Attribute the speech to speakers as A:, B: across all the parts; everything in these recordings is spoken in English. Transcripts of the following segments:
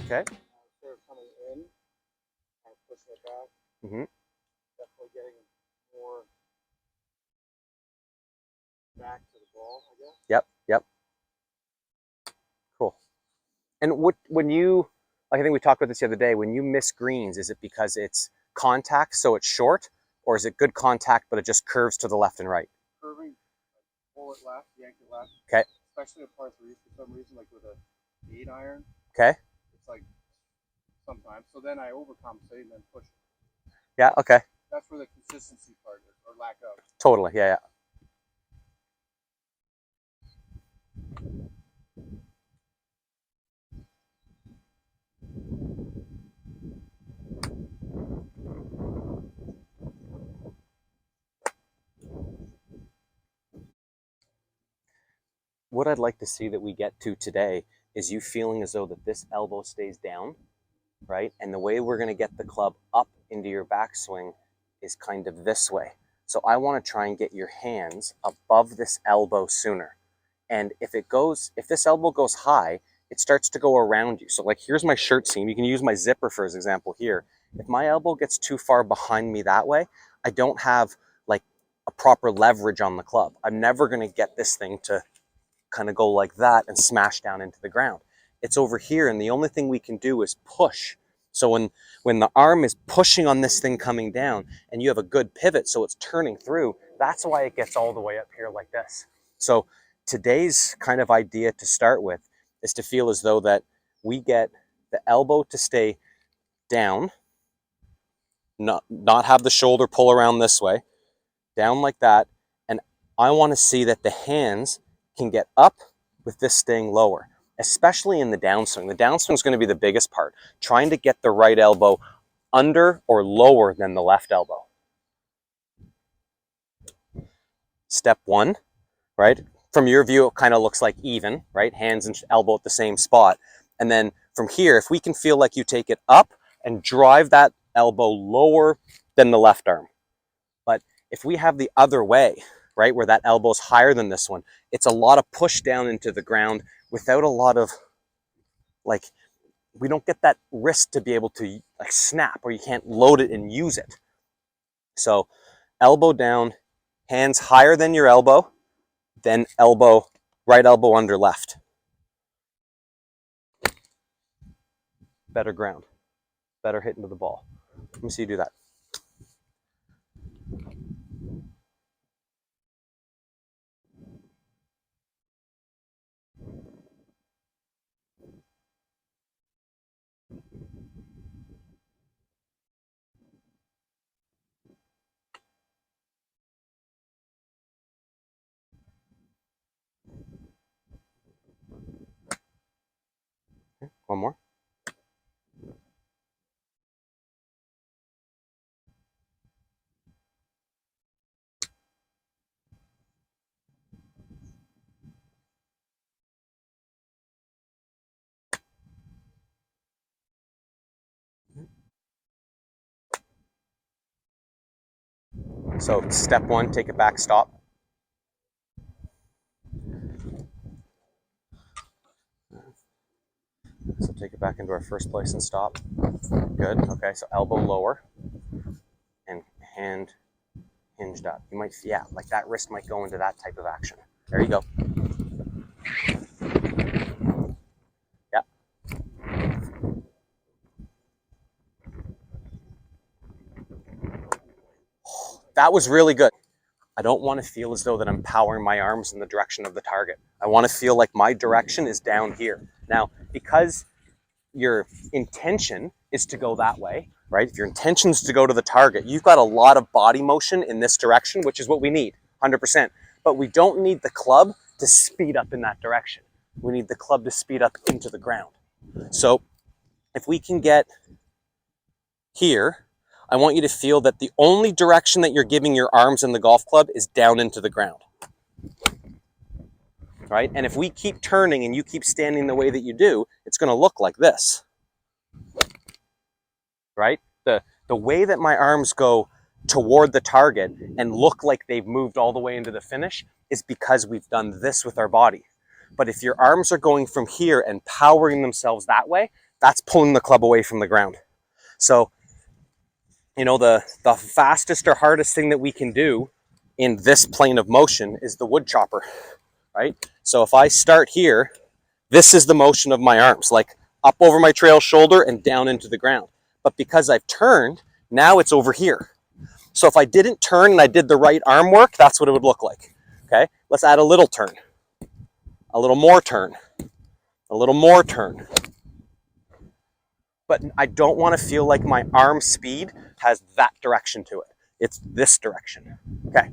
A: Okay.
B: Sort of coming in, kind of pushing it back.
A: Mm-hmm.
B: Definitely getting more back to the ball, I guess.
A: Yep. Yep. Cool. And when you, like I think we talked about this the other day, when you miss greens, is it because it's contact, so it's short, or is it good contact, but it just curves to the left and right?
B: Curving, pull it left, yank it left.
A: Okay.
B: Especially in par 3 for some reason, like with a 8-iron.
A: Okay.
B: It's like sometimes. So then I overcompensate and then push it.
A: Yeah. Okay.
B: That's where the consistency part is, or lack of.
A: Totally. Yeah. Yeah. What I'd like to see that we get to today is you feeling as though that this elbow stays down, right? And the way we're going to get the club up into your backswing is kind of this way. So I want to try and get your hands above this elbow sooner. And if this elbow goes high, it starts to go around you. So like here's my shirt seam. You can use my zipper for example here. If my elbow gets too far behind me that way, I don't have like a proper leverage on the club. I'm never going to get this thing to kind of go like that and smash down into the ground. It's over here, and the only thing we can do is push. So when the arm is pushing on this thing coming down and you have a good pivot so it's turning through, that's why it gets all the way up here like this. So today's kind of idea to start with is to feel as though that we get the elbow to stay down, not have the shoulder pull around this way, down like that, and I want to see that the hands can get up with this staying lower, especially in the downswing. The downswing is going to be the biggest part, trying to get the right elbow under or lower than the left elbow. Step one, right? From your view, it kind of looks like even, right? Hands and elbow at the same spot. And then from here, if we can feel like you take it up and drive that elbow lower than the left arm. But if we have the other way, right, where that elbow's higher than this one, it's a lot of push down into the ground without a lot of, like, we don't get that wrist to be able to like snap, or you can't load it and use it. So elbow down, hands higher than your elbow, then elbow, right elbow under left. Better ground, better hit into the ball. Let me see you do that. Okay, one more. So step one, take it back, stop. So take it back into our first place and stop. Good. Okay, so elbow lower and hand hinged up. You might, yeah, like that wrist might go into that type of action. There you go. Yeah. That was really good. I don't want to feel as though that I'm powering my arms in the direction of the target. I want to feel like my direction is down here. Now, because your intention is to go that way, right? If your intention is to go to the target, you've got a lot of body motion in this direction, which is what we need, 100%. But we don't need the club to speed up in that direction. We need the club to speed up into the ground. So if we can get here, I want you to feel that the only direction that you're giving your arms and the golf club is down into the ground. Right? And if we keep turning and you keep standing the way that you do, it's going to look like this. Right? The way that my arms go toward the target and look like they've moved all the way into the finish is because we've done this with our body. But if your arms are going from here and powering themselves that way, That's pulling the club away from the ground. So, you know, the fastest or hardest thing that we can do in this plane of motion is the wood chopper, right? So if I start here, this is the motion of my arms, like up over my trail shoulder and down into the ground. But because I've turned, now it's over here. So if I didn't turn and I did the right arm work, that's what it would look like. Okay, let's add a little turn, a little more turn, a little more turn. But I don't want to feel like my arm speed has that direction to it. It's this direction. Okay.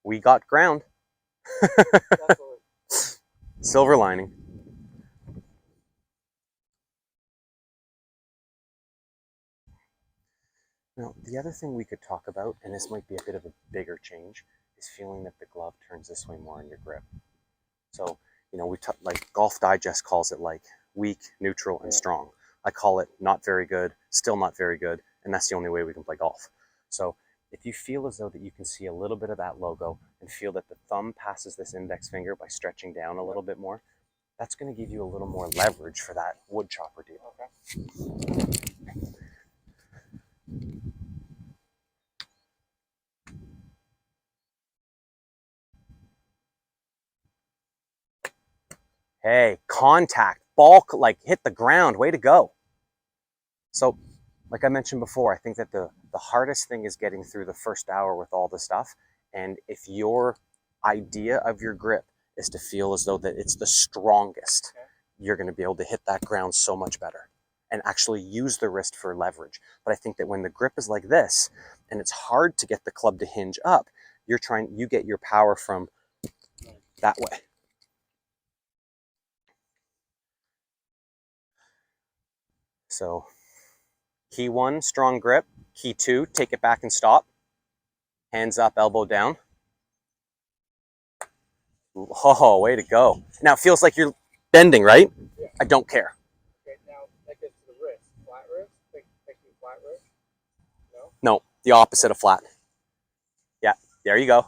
A: We got ground. Silver lining. Now, the other thing we could talk about, and this might be a bit of a bigger change, is feeling that the glove turns this way more in your grip. So, you know, like Golf Digest calls it like weak, neutral, and strong. I call it not very good, still not very good, and that's the only way we can play golf. So if you feel as though that you can see a little bit of that logo and feel that the thumb passes this index finger by stretching down a little bit more, that's going to give you a little more leverage for that wood chopper deal. Okay. Hey, contact, ball, like hit the ground, way to go. So, like I mentioned before, I think that the hardest thing is getting through the first hour with all the stuff. And if your idea of your grip is to feel as though that it's the strongest, you're going to be able to hit that ground so much better and actually use the wrist for leverage. But I think that when the grip is like this and it's hard to get the club to hinge up, you get your power from that way. So key 1, strong grip. Key 2, take it back and stop. Hands up, elbow down. Oh, way to go. Now it feels like you're bending, right? Yeah. I don't care.
B: Okay, now that gets to the wrist. Flat wrist? Think flat wrist? No?
A: No, the opposite of flat. Yeah, there you go.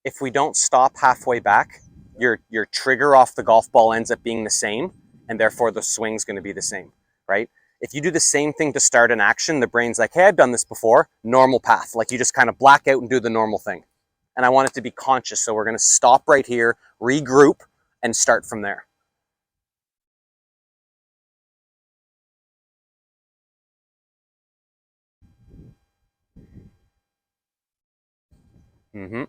A: If we don't stop halfway back, your trigger off the golf ball ends up being the same, and therefore the swing's going to be the same, right? If you do the same thing to start an action, the brain's like, hey, I've done this before, normal path. Like you just kind of black out and do the normal thing. And I want it to be conscious, so we're going to stop right here, regroup, and start from there. Mm-hmm.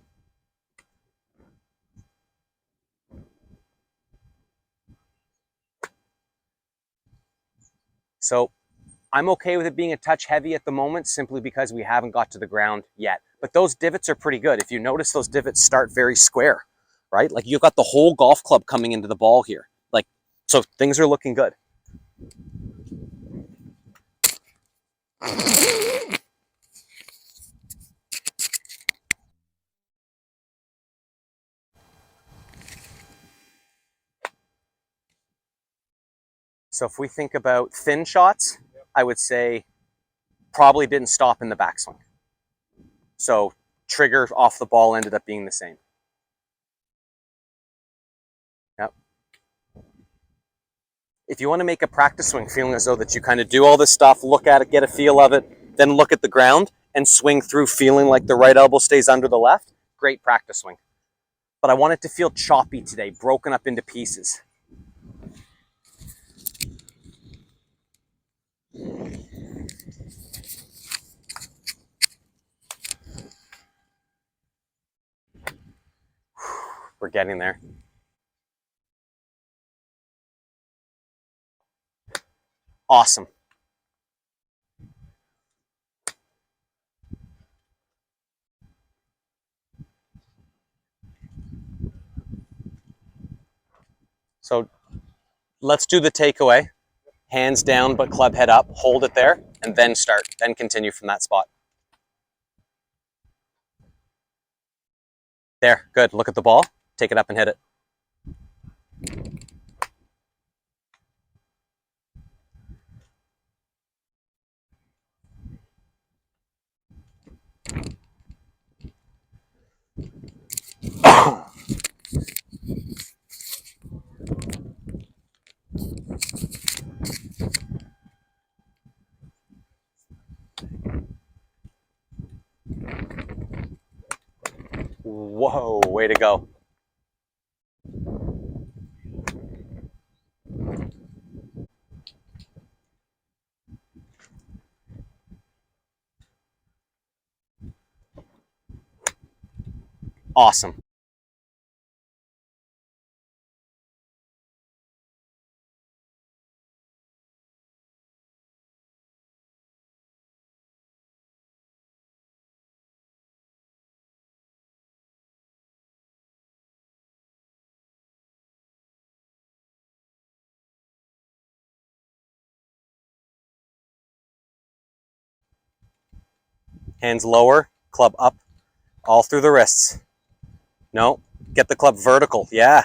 A: So I'm okay with it being a touch heavy at the moment simply because we haven't got to the ground yet. But those divots are pretty good. If you notice, those divots start very square, right? Like you've got the whole golf club coming into the ball here. Like, so things are looking good. So if we think about thin shots, I would say probably didn't stop in the backswing. So trigger off the ball ended up being the same. Yep. If you want to make a practice swing feeling as though that you kind of do all this stuff, look at it, get a feel of it, then look at the ground and swing through feeling like the right elbow stays under the left, great practice swing. But I want it to feel choppy today, broken up into pieces. We're getting there. Awesome. So let's do the takeaway. Hands down, but club head up. Hold it there, and then start. Then continue from that spot. There, good. Look at the ball. Take it up and hit it. Whoa, way to go. Awesome. Hands lower, club up, all through the wrists. No, get the club vertical. Yeah.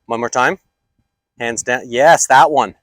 A: One more time. Hands down. Yes, that one.